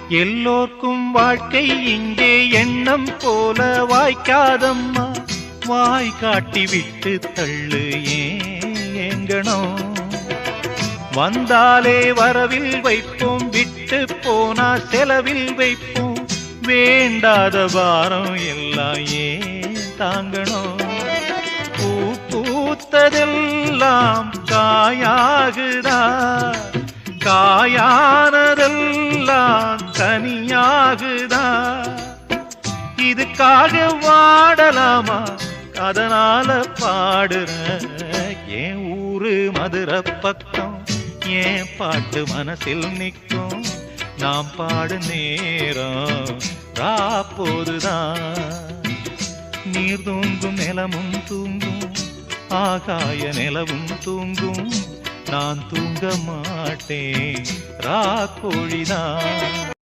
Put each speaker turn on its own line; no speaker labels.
எல்லோர்க்கும் வாழ்க்கை இங்கே எண்ணம் போல வாய்க்காதம்மா. வாய் காட்டி விட்டு தள்ளு ஏங்கணும். வந்தாலே வரவில் வைப்போம், விட்டு போனா செலவில் வைப்போம். வேண்டாத பாரம் எல்லாம் ஏன் தாங்கணும். பூ பூத்ததெல்லாம் காயாகுதா, காயானதெல்லாம் தனியாகுதா. இதுக்காக வாடலாமா, அதனால பாடுற. என் ஊரு மதுரை பக்கம், என் பாட்டு மனசில் நிற்கும். நாம் பாடு நேரம் ராப்போதுதான். நீர் தூங்கும் நிலமும் தூங்கும், ஆகாய நிலவும் தூங்கும். நான் தூங்க மாட்டேன் ராக்கோழிதான்.